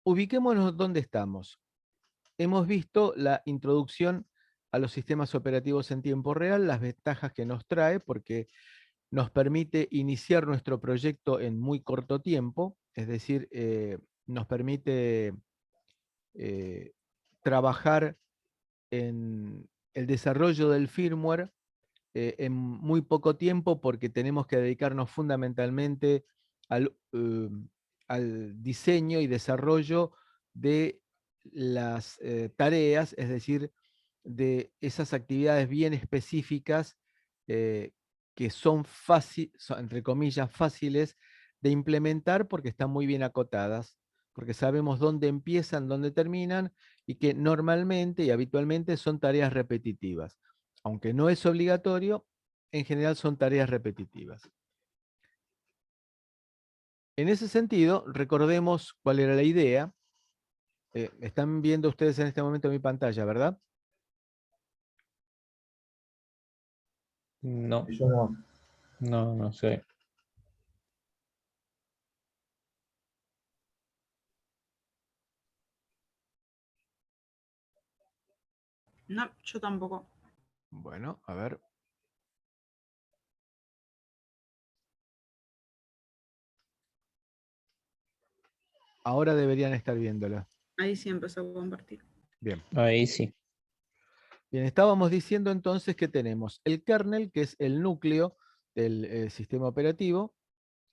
Ubiquémonos dónde estamos. Hemos visto la introducción a los sistemas operativos en tiempo real, las ventajas que nos trae, porque nos permite iniciar nuestro proyecto en muy corto tiempo, es decir, nos permite trabajar en el desarrollo del firmware en muy poco tiempo, porque tenemos que dedicarnos fundamentalmente al diseño y desarrollo de las tareas, es decir, de esas actividades bien específicas que son entre comillas, fáciles de implementar porque están muy bien acotadas, porque sabemos dónde empiezan, dónde terminan, y que normalmente y habitualmente son tareas repetitivas. Aunque no es obligatorio, en general son tareas repetitivas. En ese sentido, recordemos cuál era la idea. Están viendo ustedes en este momento mi pantalla, ¿verdad? No, Yo no. no, no sé. No, yo tampoco. Bueno, a ver. Ahora deberían estar viéndola. Ahí sí empezó a compartir. Bien. Ahí sí. Bien, estábamos diciendo entonces que tenemos el kernel, que es el núcleo del sistema operativo,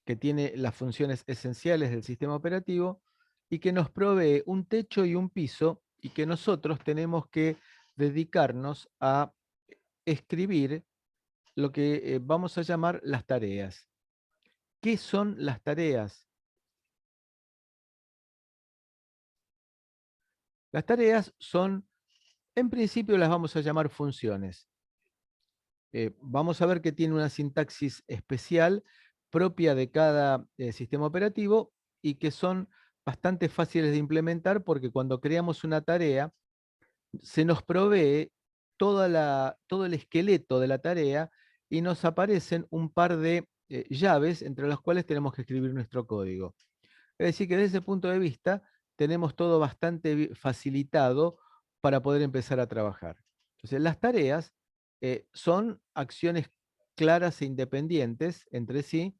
que tiene las funciones esenciales del sistema operativo y que nos provee un techo y un piso, y que nosotros tenemos que dedicarnos a escribir lo que vamos a llamar las tareas. ¿Qué son las tareas? Las tareas son, en principio las vamos a llamar funciones. Vamos a ver que tiene una sintaxis especial propia de cada sistema operativo y que son bastante fáciles de implementar, porque cuando creamos una tarea se nos provee todo el esqueleto de la tarea y nos aparecen un par de llaves entre las cuales tenemos que escribir nuestro código. Es decir, que desde ese punto de vista tenemos todo bastante facilitado para poder empezar a trabajar. Entonces, las tareas son acciones claras e independientes entre sí,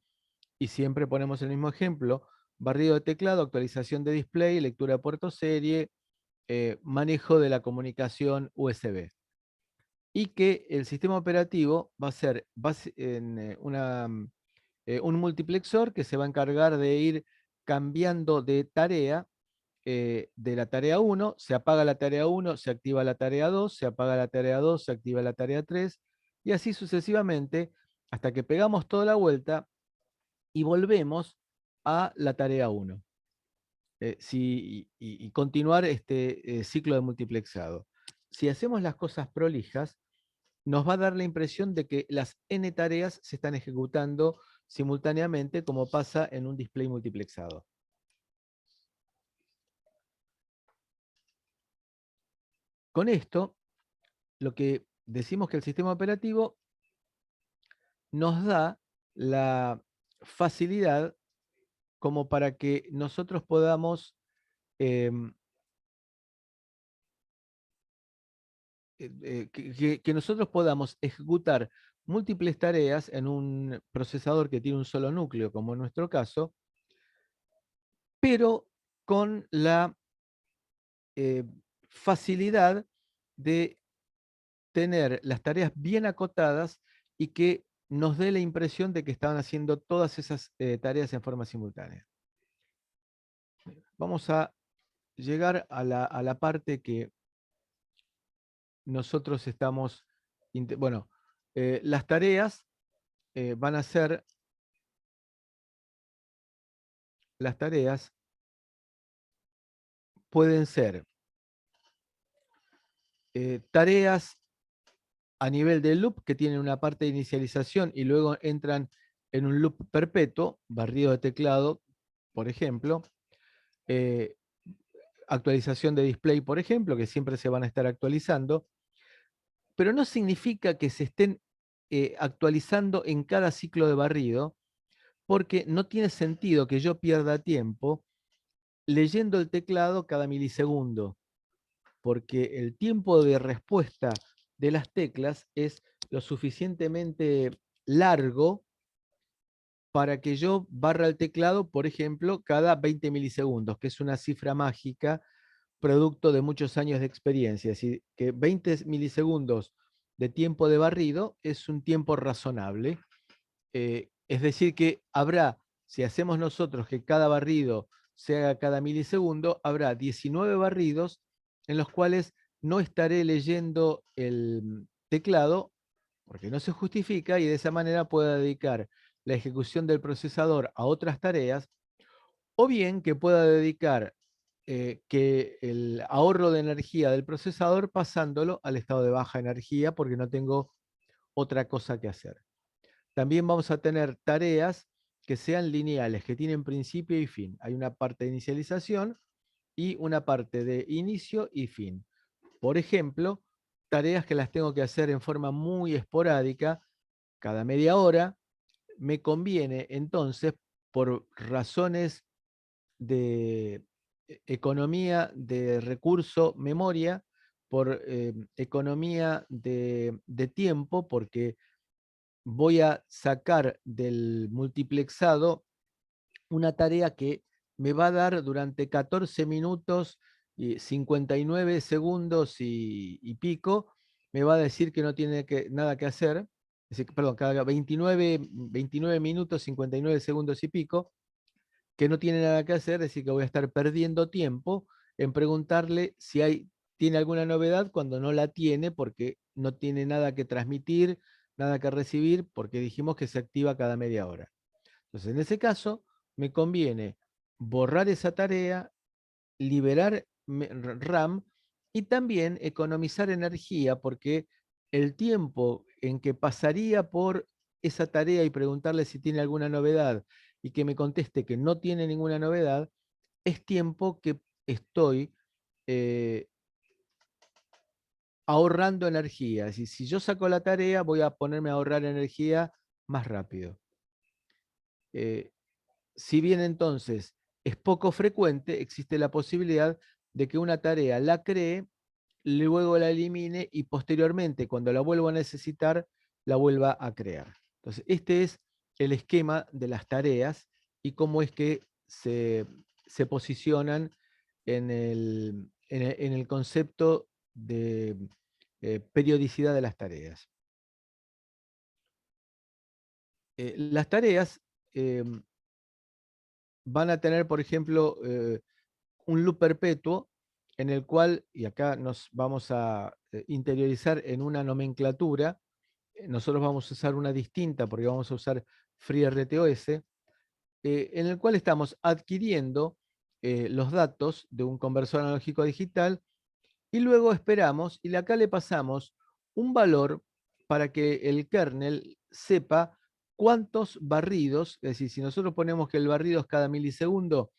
y siempre ponemos el mismo ejemplo: barrido de teclado, actualización de display, lectura de puerto serie, manejo de la comunicación USB. Y que el sistema operativo va a ser un multiplexor que se va a encargar de ir cambiando de tarea, de la tarea 1, se apaga la tarea 1, se activa la tarea 2, se apaga la tarea 2, se activa la tarea 3, y así sucesivamente, hasta que pegamos toda la vuelta y volvemos a la tarea 1. Y continuar este ciclo de multiplexado. Si hacemos las cosas prolijas, nos va a dar la impresión de que las n tareas se están ejecutando simultáneamente, como pasa en un display multiplexado. Con esto, lo que decimos que el sistema operativo nos da la facilidad como para que nosotros podamos que nosotros podamos ejecutar múltiples tareas en un procesador que tiene un solo núcleo, como en nuestro caso, pero con la facilidad de tener las tareas bien acotadas y que nos dé la impresión de que estaban haciendo todas esas tareas en forma simultánea. Vamos a llegar a la parte que nosotros estamos... Bueno, las tareas van a ser... Las tareas pueden ser tareas a nivel de loop, que tienen una parte de inicialización y luego entran en un loop perpetuo, barrido de teclado, por ejemplo, eh, actualización de display, por ejemplo, que siempre se van a estar actualizando, pero no significa que se estén actualizando en cada ciclo de barrido, porque no tiene sentido que yo pierda tiempo leyendo el teclado cada milisegundo, porque el tiempo de respuesta de las teclas es lo suficientemente largo para que yo barra el teclado, por ejemplo, cada 20 milisegundos, que es una cifra mágica producto de muchos años de experiencia. Así que 20 milisegundos de tiempo de barrido es un tiempo razonable. Es decir, que habrá, si hacemos nosotros que cada barrido se haga cada milisegundo, habrá 19 barridos en los cuales no estaré leyendo el teclado, porque no se justifica, y de esa manera pueda dedicar la ejecución del procesador a otras tareas, o bien que pueda dedicar que el ahorro de energía del procesador pasándolo al estado de baja energía porque no tengo otra cosa que hacer. También vamos a tener tareas que sean lineales, que tienen principio y fin. Hay una parte de inicialización y una parte de inicio y fin. Por ejemplo, tareas que las tengo que hacer en forma muy esporádica, cada media hora. Me conviene entonces, por razones de economía de recurso memoria, por economía de tiempo, porque voy a sacar del multiplexado una tarea que me va a dar durante 14 minutos y 59 segundos y pico, me va a decir que no tiene nada que hacer, es decir, perdón, cada 29 minutos, 59 segundos y pico, que no tiene nada que hacer, es decir, que voy a estar perdiendo tiempo en preguntarle si tiene alguna novedad cuando no la tiene, porque no tiene nada que transmitir, nada que recibir, porque dijimos que se activa cada media hora. Entonces, en ese caso, me conviene borrar esa tarea, liberar RAM y también economizar energía, porque el tiempo en que pasaría por esa tarea y preguntarle si tiene alguna novedad y que me conteste que no tiene ninguna novedad, es tiempo que estoy eh, ahorrando energía. Es decir, si yo saco la tarea, voy a ponerme a ahorrar energía más rápido. Si bien entonces es poco frecuente, existe la posibilidad de que una tarea la cree, luego la elimine y posteriormente, cuando la vuelva a necesitar, la vuelva a crear. Entonces, este es el esquema de las tareas y cómo es que se posicionan en el concepto de periodicidad de las tareas. Las tareas van a tener, por ejemplo, un loop perpetuo en el cual, y acá nos vamos a interiorizar en una nomenclatura, nosotros vamos a usar una distinta porque vamos a usar FreeRTOS, en el cual estamos adquiriendo los datos de un conversor analógico digital y luego esperamos, y acá le pasamos un valor para que el kernel sepa cuántos barridos, es decir, si nosotros ponemos que el barrido es cada milisegundo,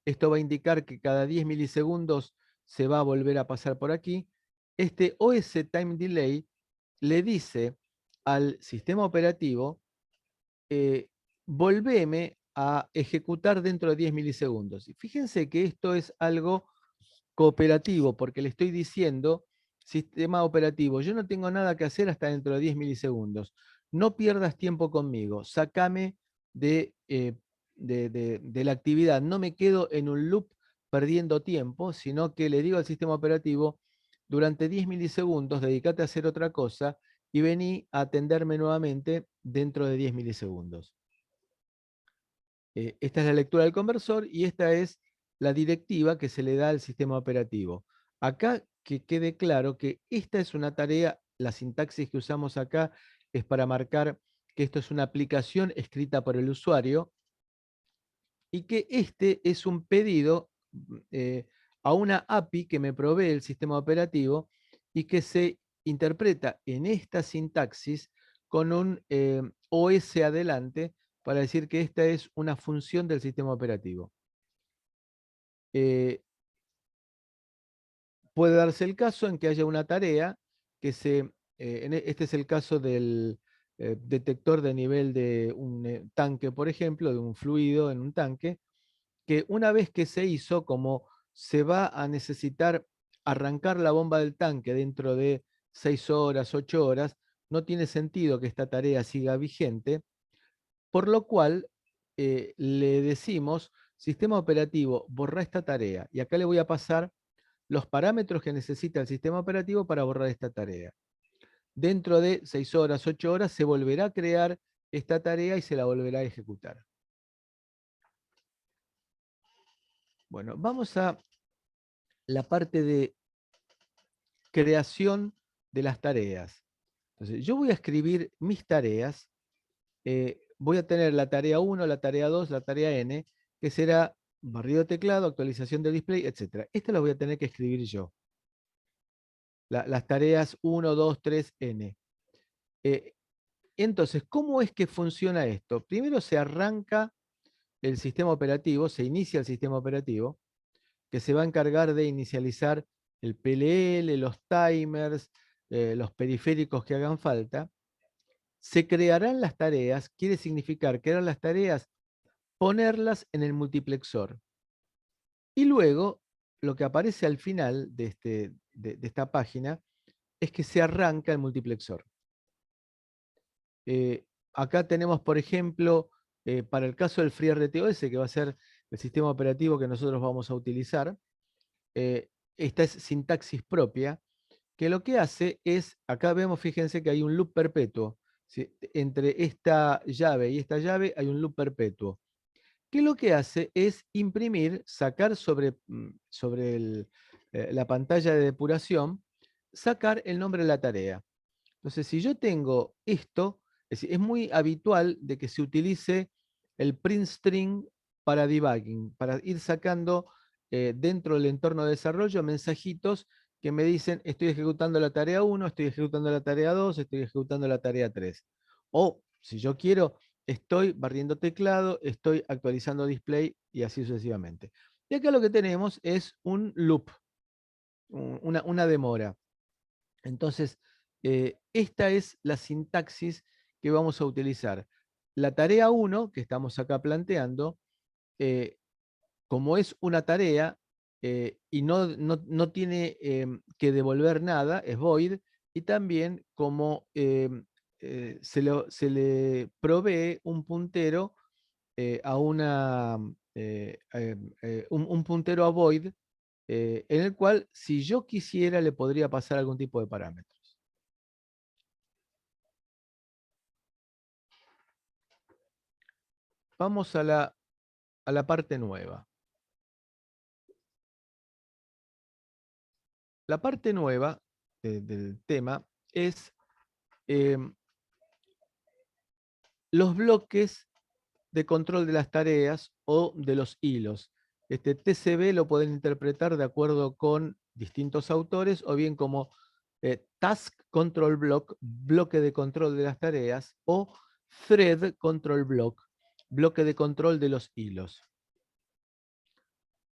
esto va a indicar que cada 10 milisegundos se va a volver a pasar por aquí. Este OS Time Delay le dice al sistema operativo, volveme a ejecutar dentro de 10 milisegundos. Y fíjense que esto es algo cooperativo, porque le estoy diciendo, sistema operativo, yo no tengo nada que hacer hasta dentro de 10 milisegundos. No pierdas tiempo conmigo, sácame de la actividad. No me quedo en un loop perdiendo tiempo, sino que le digo al sistema operativo, durante 10 milisegundos, dedícate a hacer otra cosa y vení a atenderme nuevamente dentro de 10 milisegundos. Esta es la lectura del conversor y esta es la directiva que se le da al sistema operativo. Acá que quede claro que esta es una tarea, la sintaxis que usamos acá es para marcar que esto es una aplicación escrita por el usuario y que este es un pedido a una API que me provee el sistema operativo y que se interpreta en esta sintaxis con un OS adelante para decir que esta es una función del sistema operativo. Puede darse el caso en que haya una tarea que este es el caso del detector de nivel de un tanque, por ejemplo, de un fluido en un tanque, que una vez que se hizo, como se va a necesitar arrancar la bomba del tanque dentro de 6 horas, 8 horas, no tiene sentido que esta tarea siga vigente, por lo cual le decimos, sistema operativo, borra esta tarea. Y acá le voy a pasar los parámetros que necesita el sistema operativo para borrar esta tarea. Dentro de 6 horas, 8 horas, se volverá a crear esta tarea y se la volverá a ejecutar. Bueno, vamos a la parte de creación de las tareas. Entonces, yo voy a escribir mis tareas. Voy a tener la tarea 1, la tarea 2, la tarea n, que será barrido de teclado, actualización de display, etc. Esta la voy a tener que escribir yo. Las tareas 1, 2, 3, n. Entonces, ¿cómo es que funciona esto? Primero se arranca el sistema operativo, se inicia el sistema operativo, que se va a encargar de inicializar el PLL, los timers, los periféricos que hagan falta. Se crearán las tareas, quiere significar crear las tareas, ponerlas en el multiplexor. Y luego, lo que aparece al final de esta página es que se arranca el multiplexor. Acá tenemos, por ejemplo, para el caso del FreeRTOS, que va a ser el sistema operativo que nosotros vamos a utilizar, esta es sintaxis propia, que lo que hace es, acá vemos, fíjense que hay un loop perpetuo. ¿Sí? Entre esta llave y esta llave hay un loop perpetuo, que lo que hace es imprimir, sacar sobre la pantalla de depuración, sacar el nombre de la tarea. Entonces, si yo tengo esto, es decir, es muy habitual de que se utilice el print string para debugging, para ir sacando dentro del entorno de desarrollo mensajitos que me dicen, estoy ejecutando la tarea 1, estoy ejecutando la tarea 2, estoy ejecutando la tarea 3. O, si yo quiero, estoy barriendo teclado, estoy actualizando display y así sucesivamente. Y acá lo que tenemos es un loop, una demora. Entonces, esta es la sintaxis que vamos a utilizar. La tarea 1, que estamos acá planteando, como es una tarea y no tiene que devolver nada, es void, y también como se le provee un puntero a un puntero a void, en el cual, si yo quisiera, le podría pasar algún tipo de parámetros. Vamos a la parte nueva. La parte nueva del tema es los bloques de control de las tareas o de los hilos. Este TCB lo pueden interpretar de acuerdo con distintos autores o bien como Task Control Block, bloque de control de las tareas, o Thread Control Block, bloque de control de los hilos.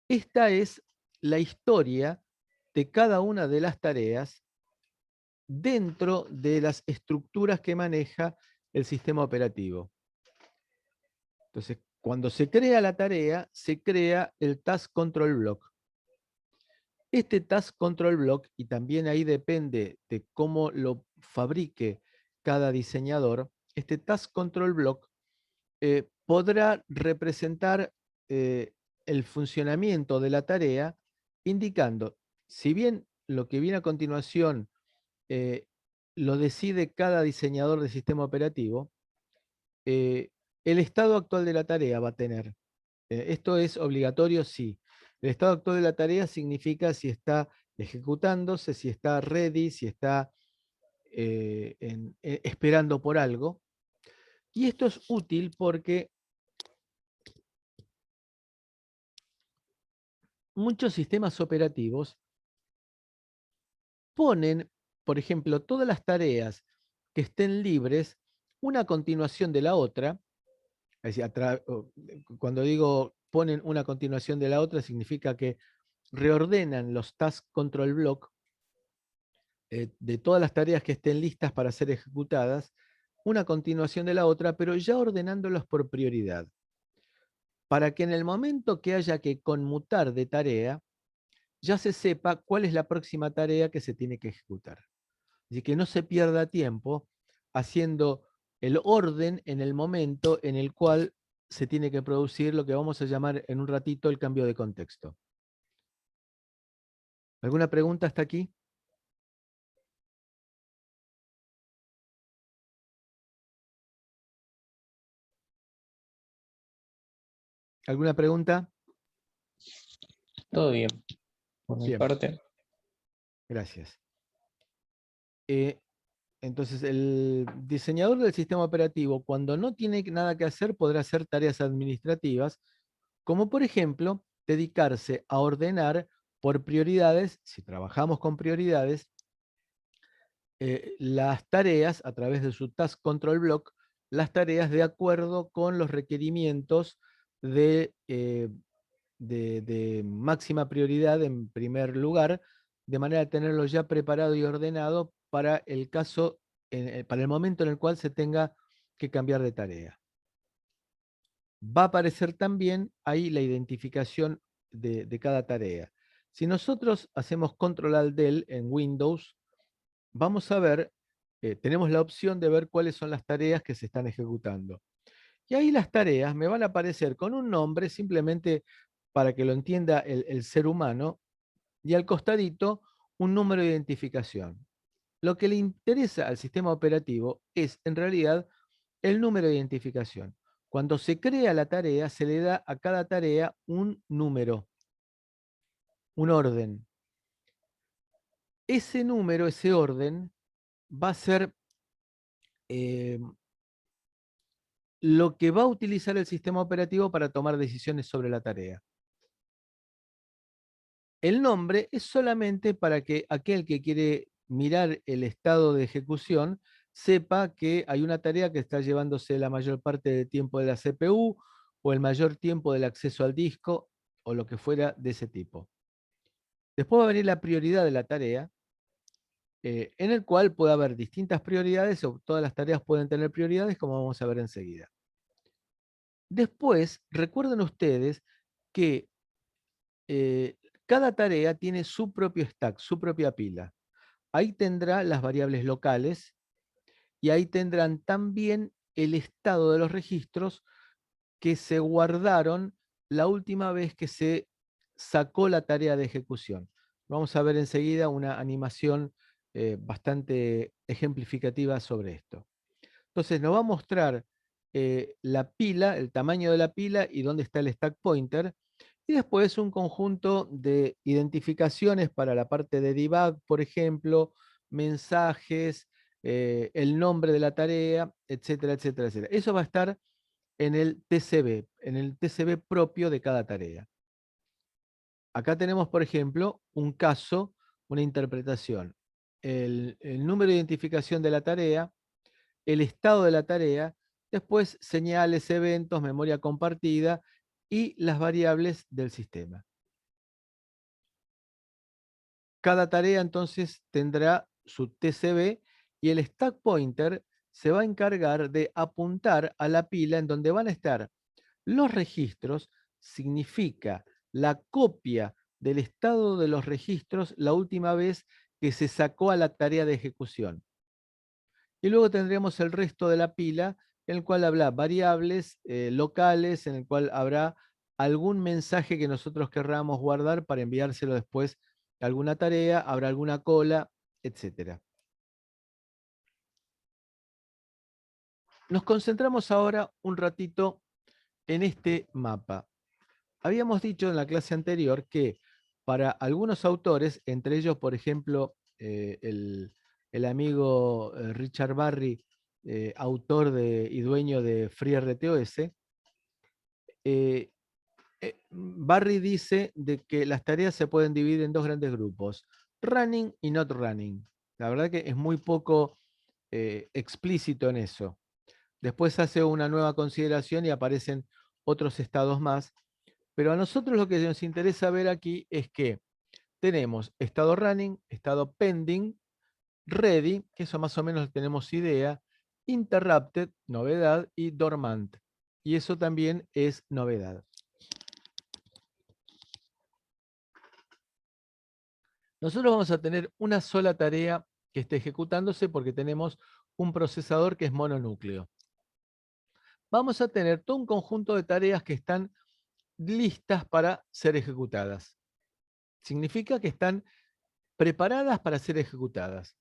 Esta es la historia de cada una de las tareas dentro de las estructuras que maneja el sistema operativo. Entonces, cuando se crea la tarea, se crea el Task Control Block. Este Task Control Block, y también ahí depende de cómo lo fabrique cada diseñador, este Task Control Block podrá representar el funcionamiento de la tarea, indicando, si bien lo que viene a continuación lo decide cada diseñador de sistema operativo, el estado actual de la tarea va a tener. Esto es obligatorio, sí. El estado actual de la tarea significa si está ejecutándose, si está ready, si está esperando por algo. Y esto es útil porque muchos sistemas operativos ponen, por ejemplo, todas las tareas que estén libres, una a continuación de la otra. Es decir, cuando digo ponen una a continuación de la otra, significa que reordenan los Task Control Block de todas las tareas que estén listas para ser ejecutadas, una a continuación de la otra, pero ya ordenándolas por prioridad. para que en el momento que haya que conmutar de tarea, ya se sepa cuál es la próxima tarea que se tiene que ejecutar. Así que no se pierda tiempo haciendo el orden en el momento en el cual se tiene que producir lo que vamos a llamar en un ratito el cambio de contexto. ¿Alguna pregunta hasta aquí? ¿Alguna pregunta? Todo bien. Por mi Bien, parte, gracias. Entonces, el diseñador del sistema operativo, cuando no tiene nada que hacer, podrá hacer tareas administrativas, como por ejemplo, dedicarse a ordenar por prioridades, si trabajamos con prioridades, las tareas a través de su Task Control Block, las tareas de acuerdo con los requerimientos de máxima prioridad en primer lugar, de manera de tenerlo ya preparado y ordenado para el caso, para el momento en el cual se tenga que cambiar de tarea. Va a aparecer también ahí la identificación de cada tarea. Si nosotros hacemos Control Alt Del en Windows, vamos a ver, tenemos la opción de ver cuáles son las tareas que se están ejecutando. Y ahí las tareas me van a aparecer con un nombre, simplemente para que lo entienda el ser humano, y al costadito un número de identificación. Lo que le interesa al sistema operativo es, en realidad, el número de identificación. Cuando se crea la tarea, se le da a cada tarea un número, un orden. Ese número, ese orden, va a ser lo que va a utilizar el sistema operativo para tomar decisiones sobre la tarea. El nombre es solamente para que aquel que quiere mirar el estado de ejecución sepa que hay una tarea que está llevándose la mayor parte del tiempo de la CPU o el mayor tiempo del acceso al disco o lo que fuera de ese tipo. Después va a venir la prioridad de la tarea, en el cual puede haber distintas prioridades o todas las tareas pueden tener prioridades, como vamos a ver enseguida. Después, recuerden ustedes que cada tarea tiene su propio stack, su propia pila. Ahí tendrá las variables locales y ahí tendrán también el estado de los registros que se guardaron la última vez que se sacó la tarea de ejecución. Vamos a ver enseguida una animación bastante ejemplificativa sobre esto. Entonces nos va a mostrar la pila, el tamaño de la pila y dónde está el stack pointer. Y después un conjunto de identificaciones para la parte de debug, por ejemplo, mensajes, el nombre de la tarea, etcétera, etcétera, etcétera. Eso va a estar en el TCB propio de cada tarea. Acá tenemos, por ejemplo, un caso, una interpretación. El número de identificación de la tarea, el estado de la tarea, después señales, eventos, memoria compartida y las variables del sistema. Cada tarea entonces tendrá su TCB y el stack pointer se va a encargar de apuntar a la pila en donde van a estar los registros, significa la copia del estado de los registros la última vez que se sacó a la tarea de ejecución. Y luego tendremos el resto de la pila, en el cual habrá variables locales, en el cual habrá algún mensaje que nosotros querramos guardar para enviárselo después a alguna tarea, habrá alguna cola, etc. Nos concentramos ahora un ratito en este mapa. Habíamos dicho en la clase anterior que para algunos autores, entre ellos, por ejemplo, el amigo Richard Barry, autor y dueño de FreeRTOS, Barry dice de que las tareas se pueden dividir en dos grandes grupos, running y not running. La verdad que es muy poco explícito en eso. Después hace una nueva consideración y aparecen otros estados más. Pero a nosotros lo que nos interesa ver aquí es que tenemos estado running, estado pending, ready, que eso más o menos tenemos idea, interrupted, novedad, y dormant. Y eso también es novedad. nosotros vamos a tener una sola tarea que esté ejecutándose porque tenemos un procesador que es mononúcleo. Vamos a tener todo un conjunto de tareas que están listas para ser ejecutadas. Significa que están preparadas para ser ejecutadas,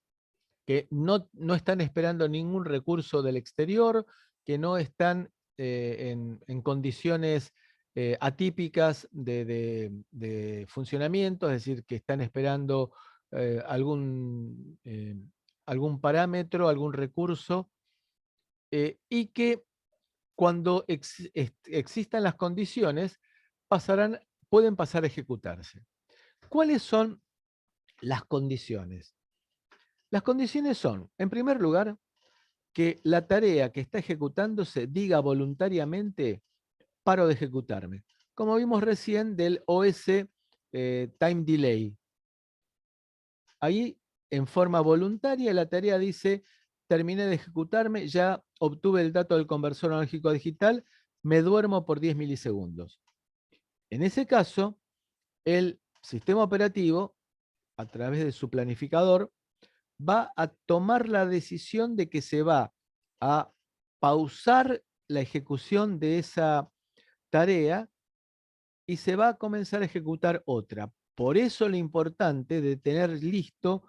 que no están esperando ningún recurso del exterior, que no están en condiciones atípicas de funcionamiento, es decir, que están esperando algún parámetro, algún recurso, y que cuando existan las condiciones, pueden pasar a ejecutarse. ¿Cuáles son las condiciones? Las condiciones son, en primer lugar, que la tarea que está ejecutándose diga voluntariamente paro de ejecutarme. Como vimos recién del OS Time Delay. Ahí, en forma voluntaria, la tarea dice, terminé de ejecutarme, ya obtuve el dato del conversor analógico digital, me duermo por 10 milisegundos. En ese caso, el sistema operativo, a través de su planificador, va a tomar la decisión de que se va a pausar la ejecución de esa tarea y se va a comenzar a ejecutar otra. Por eso lo importante de tener listo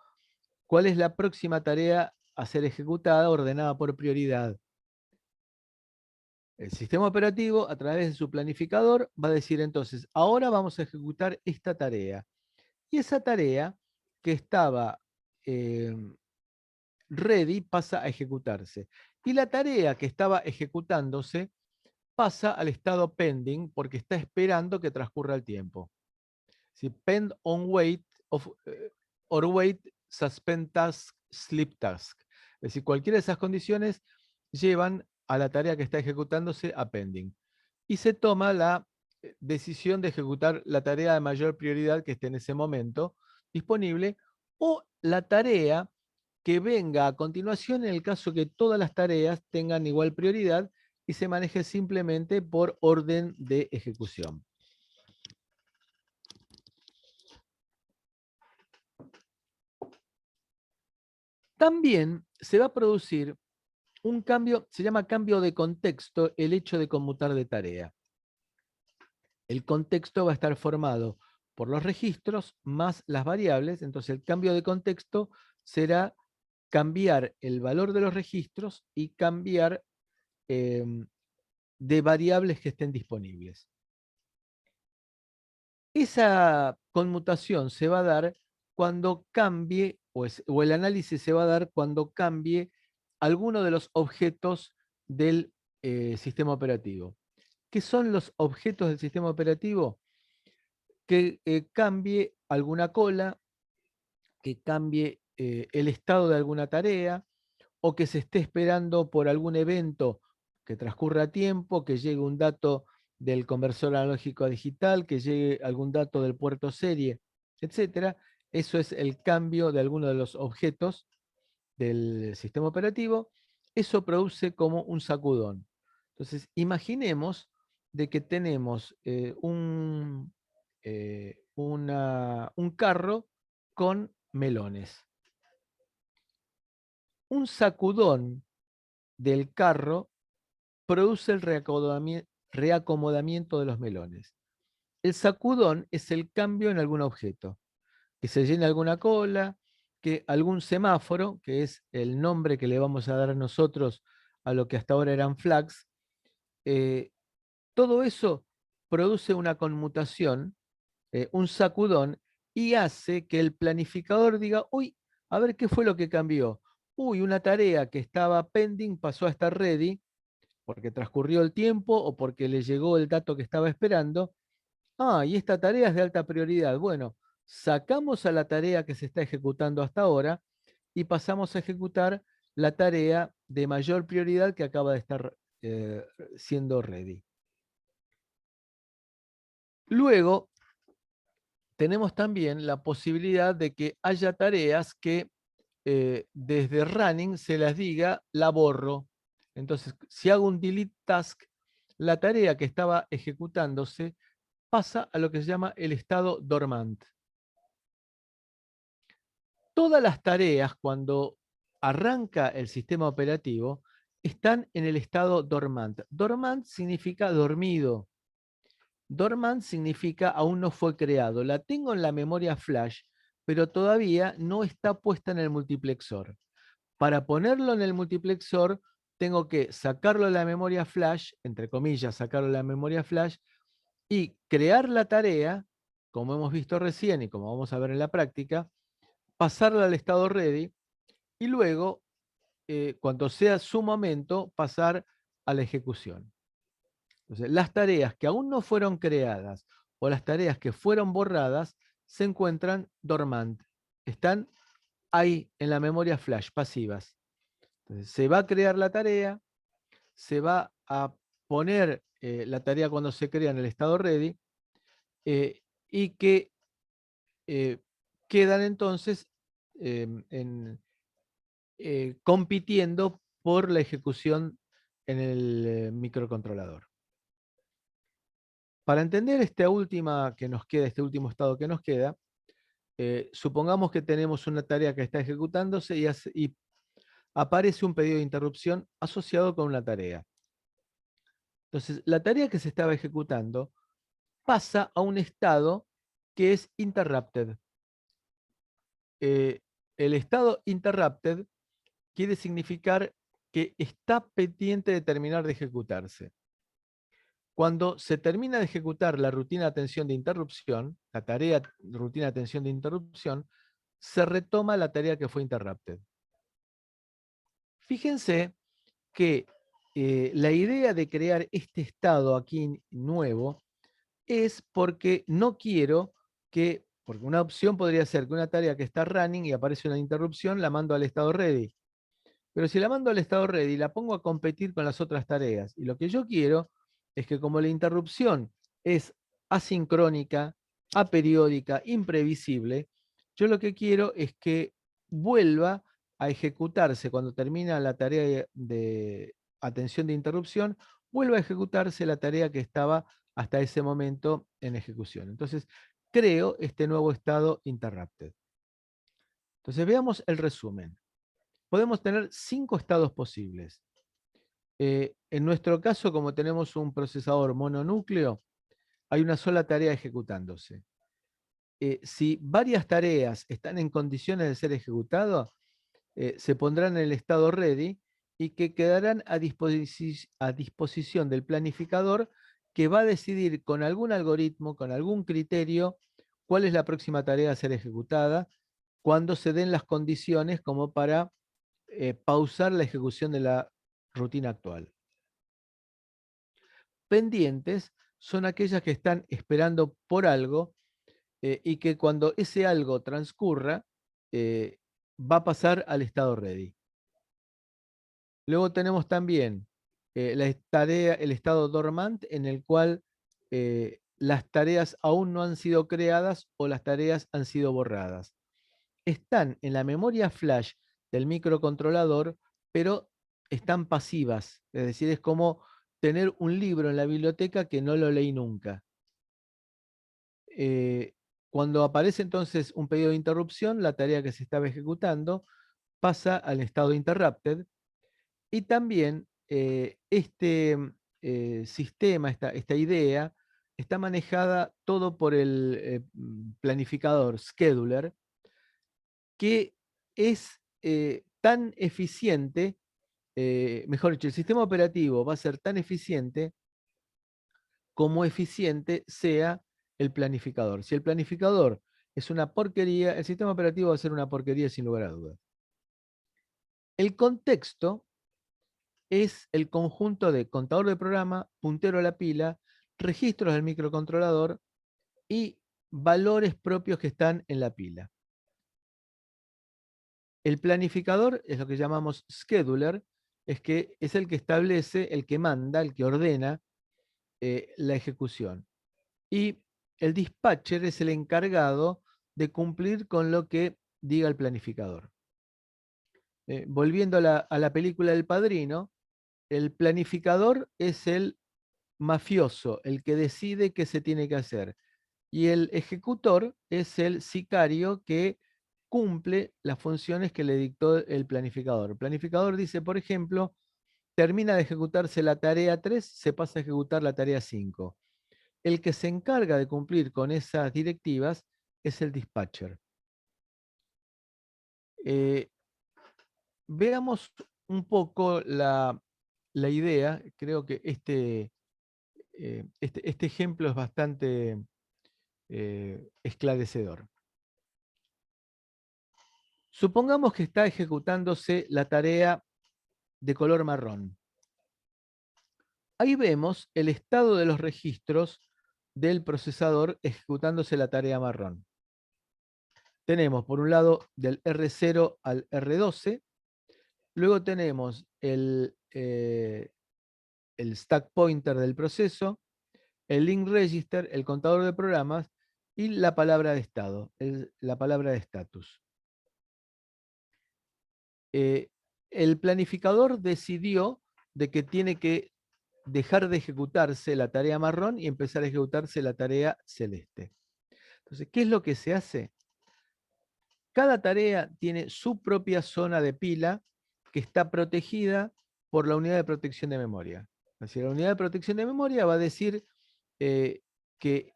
cuál es la próxima tarea a ser ejecutada ordenada por prioridad. El sistema operativo, a través de su planificador, va a decir entonces, ahora vamos a ejecutar esta tarea. Y esa tarea que estaba ready pasa a ejecutarse. Y la tarea que estaba ejecutándose pasa al estado pending porque está esperando que transcurra el tiempo. Si pend on wait or wait, suspend task, sleep task. Es decir, cualquiera de esas condiciones llevan a la tarea que está ejecutándose a pending. Y se toma la decisión de ejecutar la tarea de mayor prioridad que esté en ese momento disponible o la tarea que venga a continuación en el caso que todas las tareas tengan igual prioridad y se maneje simplemente por orden de ejecución. También se va a producir un cambio, se llama cambio de contexto, el hecho de conmutar de tarea. El contexto va a estar formado por los registros más las variables, entonces el cambio de contexto será cambiar el valor de los registros y cambiar de variables que estén disponibles. Esa conmutación se va a dar cuando cambie, o el análisis se va a dar cuando cambie alguno de los objetos del sistema operativo. ¿Qué son los objetos del sistema operativo? Que cambie alguna cola, que cambie el estado de alguna tarea, o que se esté esperando por algún evento que transcurra a tiempo, que llegue un dato del conversor analógico a digital, que llegue algún dato del puerto serie, etc. Eso es el cambio de alguno de los objetos del sistema operativo. Eso produce como un sacudón. Entonces, imaginemos de que tenemos un carro con melones. Un sacudón del carro produce el reacomodamiento de los melones. El sacudón es el cambio en algún objeto, que se llene alguna cola, que algún semáforo, que es el nombre que le vamos a dar nosotros a lo que hasta ahora eran flags, todo eso produce una conmutación, un sacudón, y hace que el planificador diga, uy, a ver qué fue lo que cambió. Uy, una tarea que estaba pending pasó a estar ready, porque transcurrió el tiempo o porque le llegó el dato que estaba esperando. Ah, y esta tarea es de alta prioridad. Bueno, sacamos a la tarea que se está ejecutando hasta ahora y pasamos a ejecutar la tarea de mayor prioridad que acaba de estar siendo ready. Luego, tenemos también la posibilidad de que haya tareas que desde running se las diga, la borro. Entonces, si hago un delete task, la tarea que estaba ejecutándose pasa a lo que se llama el estado dormant. todas las tareas, cuando arranca el sistema operativo, están en el estado dormant. Dormant significa dormido. Dormant significa aún no fue creado. La tengo en la memoria flash, pero todavía no está puesta en el multiplexor. Para ponerlo en el multiplexor, tengo que sacarlo de la memoria flash, entre comillas, sacarlo de la memoria flash, y crear la tarea, como hemos visto recién y como vamos a ver en la práctica, pasarla al estado ready, y luego, cuando sea su momento, pasar a la ejecución. Entonces, las tareas que aún no fueron creadas o las tareas que fueron borradas se encuentran dormant. Están ahí en la memoria flash, pasivas. Entonces, se va a crear la tarea, se va a poner la tarea cuando se crea en el estado ready, y que quedan entonces compitiendo por la ejecución en el microcontrolador. Para entender esta última que nos queda, este último estado que nos queda, supongamos que tenemos una tarea que está ejecutándose y aparece un pedido de interrupción asociado con una tarea. Entonces, la tarea que se estaba ejecutando pasa a un estado que es interrupted. El estado interrupted quiere significar que está pendiente de terminar de ejecutarse. Cuando se termina de ejecutar la rutina de atención de interrupción, la tarea rutina de atención de interrupción, se retoma la tarea que fue interrupted. Fíjense que la idea de crear este estado aquí nuevo es porque no quiero que, porque una opción podría ser que una tarea que está running y aparece una interrupción, la mando al estado ready. Pero si la mando al estado ready, la pongo a competir con las otras tareas. Y lo que yo quiero es que, como la interrupción es asincrónica, aperiódica, imprevisible, yo lo que quiero es que vuelva a ejecutarse cuando termina la tarea de atención de interrupción, vuelva a ejecutarse la tarea que estaba hasta ese momento en ejecución. Entonces, creo este nuevo estado interrupted. Entonces, veamos el resumen. Podemos tener 5 estados posibles. En nuestro caso, como tenemos un procesador mononúcleo, hay una sola tarea ejecutándose. Si varias tareas están en condiciones de ser ejecutadas, se pondrán en el estado ready y que quedarán a disposición del planificador, que va a decidir con algún algoritmo, con algún criterio, cuál es la próxima tarea a ser ejecutada, cuando se den las condiciones como para pausar la ejecución de la rutina actual. Pendientes son aquellas que están esperando por algo, y que cuando ese algo transcurra, va a pasar al estado ready. Luego tenemos también el estado dormant, en el cual las tareas aún no han sido creadas o las tareas han sido borradas. Están en la memoria flash del microcontrolador, pero están pasivas. Es decir, es como tener un libro en la biblioteca que no lo leí nunca. Cuando aparece entonces un pedido de interrupción, la tarea que se estaba ejecutando pasa al estado interrupted, y también este sistema, esta idea, está manejada todo por el planificador, scheduler, que es tan eficiente, mejor dicho, el sistema operativo va a ser tan eficiente como eficiente sea el planificador. Si el planificador es una porquería, el sistema operativo va a ser una porquería sin lugar a dudas. El contexto es el conjunto de contador de programa, puntero a la pila, registros del microcontrolador y valores propios que están en la pila. El planificador es lo que llamamos scheduler, es el que establece, el que manda, el que ordena la ejecución. Y el dispatcher es el encargado de cumplir con lo que diga el planificador. Volviendo a la película del Padrino, el planificador es el mafioso, el que decide qué se tiene que hacer. Y el ejecutor es el sicario que cumple las funciones que le dictó el planificador. El planificador dice, por ejemplo, termina de ejecutarse la tarea 3, se pasa a ejecutar la tarea 5. El que se encarga de cumplir con esas directivas es el dispatcher. Veamos un poco la idea. Creo que este ejemplo es bastante esclarecedor. Supongamos que está ejecutándose la tarea de color marrón. Ahí vemos el estado de los registros del procesador ejecutándose la tarea marrón. Tenemos por un lado del R0 al R12, luego tenemos el stack pointer del proceso, el link register, el contador de programas y la palabra de estado, la palabra de status. El planificador decidió de que tiene que dejar de ejecutarse la tarea marrón y empezar a ejecutarse la tarea celeste. Entonces, ¿qué es lo que se hace? Cada tarea tiene su propia zona de pila que está protegida por la unidad de protección de memoria. Es decir, la unidad de protección de memoria va a decir que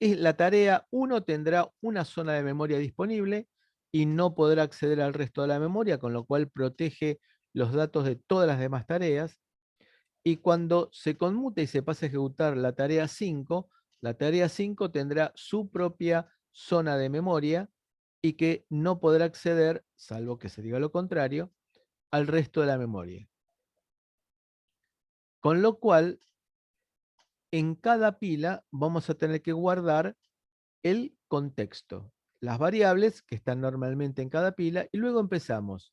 la tarea 1 tendrá una zona de memoria disponible y no podrá acceder al resto de la memoria, con lo cual protege los datos de todas las demás tareas. Y cuando se conmute y se pase a ejecutar la tarea 5 tendrá su propia zona de memoria y que no podrá acceder, salvo que se diga lo contrario, al resto de la memoria. Con lo cual, en cada pila vamos a tener que guardar el contexto, las variables que están normalmente en cada pila, y luego empezamos.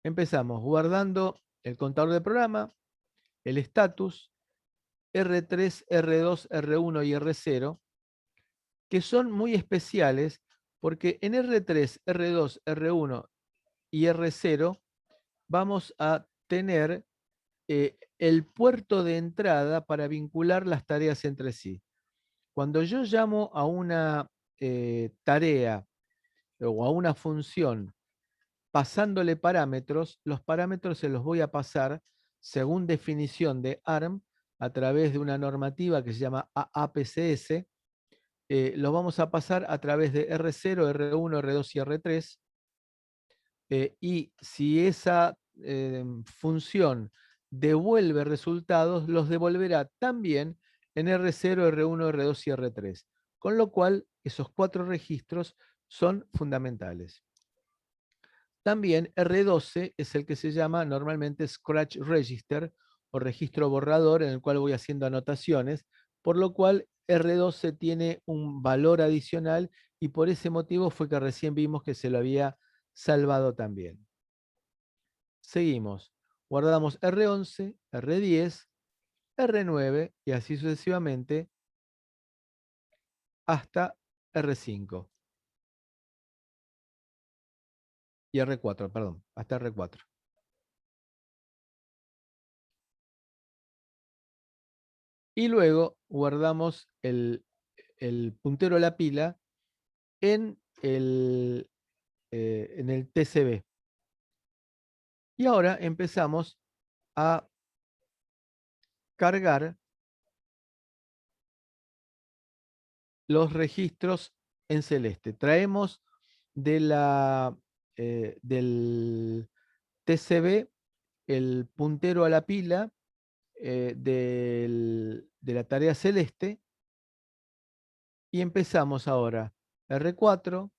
Empezamos guardando el contador de programa, el status, R3, R2, R1 y R0, que son muy especiales porque en R3, R2, R1 y R0 vamos a tener el puerto de entrada para vincular las tareas entre sí. Cuando yo llamo a una tarea o a una función pasándole parámetros, los parámetros se los voy a pasar según definición de ARM a través de una normativa que se llama AAPCS. Los vamos a pasar a través de R0, R1, R2 y R3. Y si esa función devuelve resultados, los devolverá también en R0, R1, R2 y R3. Con lo cual, esos 4 registros son fundamentales. También R12 es el que se llama normalmente Scratch Register o registro borrador, en el cual voy haciendo anotaciones, por lo cual R12 tiene un valor adicional y por ese motivo fue que recién vimos que se lo había salvado también. Seguimos. Guardamos R11, R10, R9 y así sucesivamente hasta R5. Y R4, perdón, hasta R4. Y luego guardamos el puntero de la pila en el TCB. Y ahora empezamos a cargar los registros en celeste. Traemos del TCB el puntero a la pila de la tarea celeste y empezamos ahora R4,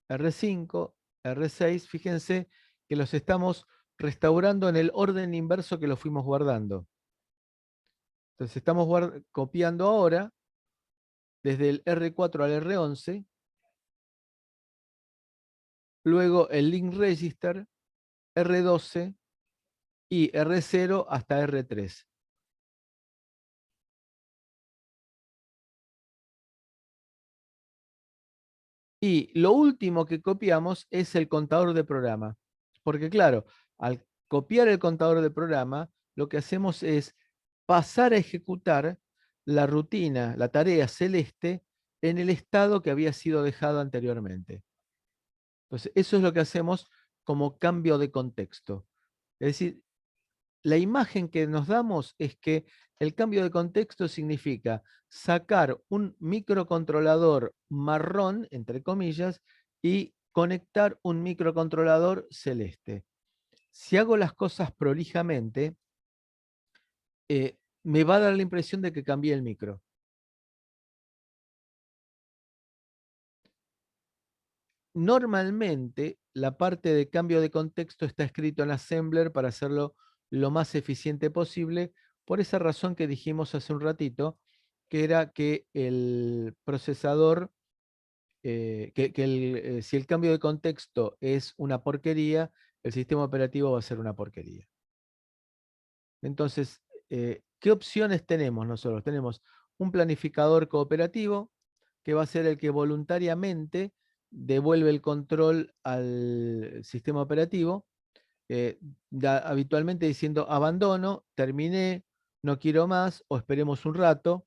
R5, R6. Fíjense que los estamos restaurando en el orden inverso que los fuimos guardando. Entonces estamos copiando ahora desde el R4 al R11, luego el link register, R12 y R0 hasta R3. Y lo último que copiamos es el contador de programa. Porque claro, al copiar el contador de programa, lo que hacemos es pasar a ejecutar la rutina, la tarea celeste, en el estado que había sido dejado anteriormente. Entonces, eso es lo que hacemos como cambio de contexto. Es decir, la imagen que nos damos es que el cambio de contexto significa sacar un microcontrolador marrón, entre comillas, y conectar un microcontrolador celeste. Si hago las cosas prolijamente, me va a dar la impresión de que cambié el micro. Normalmente, la parte de cambio de contexto está escrito en Assembler para hacerlo lo más eficiente posible, por esa razón que dijimos hace un ratito, que era que el procesador, si el cambio de contexto es una porquería, el sistema operativo va a ser una porquería. Entonces, ¿qué opciones tenemos nosotros? Tenemos un planificador cooperativo, que va a ser el que voluntariamente devuelve el control al sistema operativo, habitualmente diciendo abandono, terminé, no quiero más o esperemos un rato.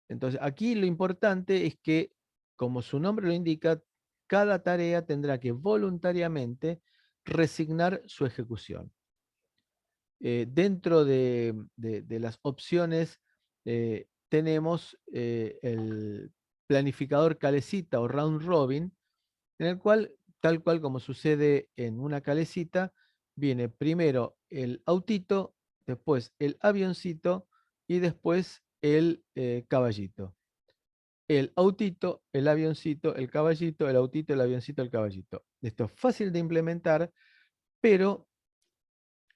Entonces, aquí lo importante es que, como su nombre lo indica, cada tarea tendrá que voluntariamente resignar su ejecución. Dentro de las opciones tenemos el planificador calecita o round robin, en el cual, tal cual como sucede en una calecita, viene primero el autito, después el avioncito y después el caballito. El autito, el avioncito, el caballito, el autito, el avioncito, el caballito. Esto es fácil de implementar, pero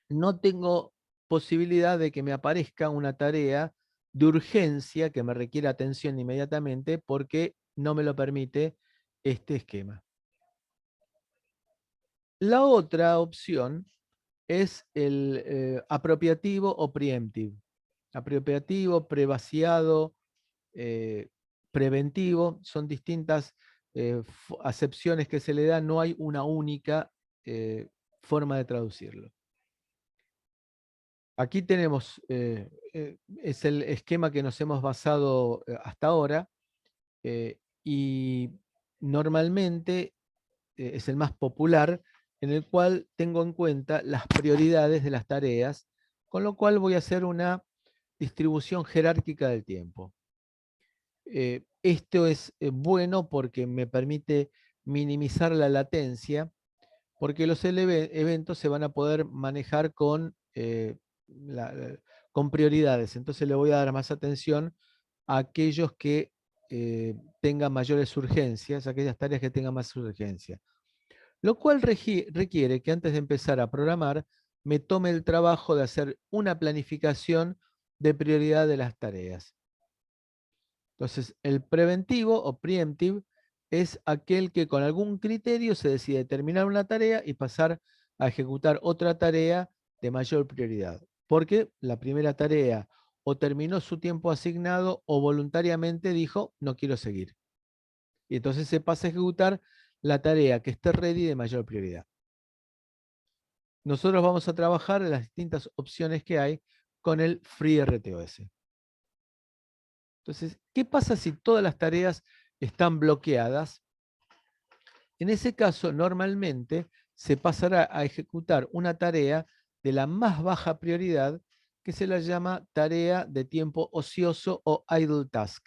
no tengo posibilidad de que me aparezca una tarea de urgencia que me requiera atención inmediatamente porque no me lo permite este esquema. La otra opción es el apropiativo o preemptive. Apropiativo, prevaciado, preventivo, son distintas acepciones que se le dan, no hay una única forma de traducirlo. Aquí tenemos, es el esquema que nos hemos basado hasta ahora y normalmente es el más popular, en el cual tengo en cuenta las prioridades de las tareas, con lo cual voy a hacer una distribución jerárquica del tiempo. Esto es bueno porque me permite minimizar la latencia, porque los eventos se van a poder manejar con con prioridades. Entonces le voy a dar más atención a aquellos que tengan mayores urgencias, aquellas tareas que tengan más urgencia. Lo cual requiere que antes de empezar a programar, me tome el trabajo de hacer una planificación de prioridad de las tareas. Entonces, el preventivo o preemptive es aquel que con algún criterio se decide terminar una tarea y pasar a ejecutar otra tarea de mayor prioridad. Porque la primera tarea o terminó su tiempo asignado o voluntariamente dijo, no quiero seguir. Y entonces se pasa a ejecutar la tarea que esté ready de mayor prioridad. Nosotros vamos a trabajar en las distintas opciones que hay con el FreeRTOS. Entonces, ¿qué pasa si todas las tareas están bloqueadas? En ese caso, normalmente se pasará a ejecutar una tarea de la más baja prioridad que se la llama tarea de tiempo ocioso o idle task.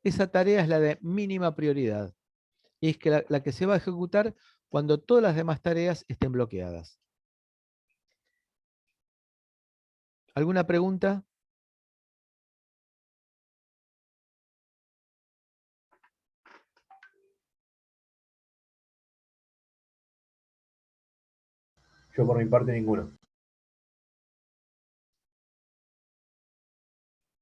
Esa tarea es la de mínima prioridad y es que la que se va a ejecutar cuando todas las demás tareas estén bloqueadas. ¿Alguna pregunta? Yo por mi parte ninguno.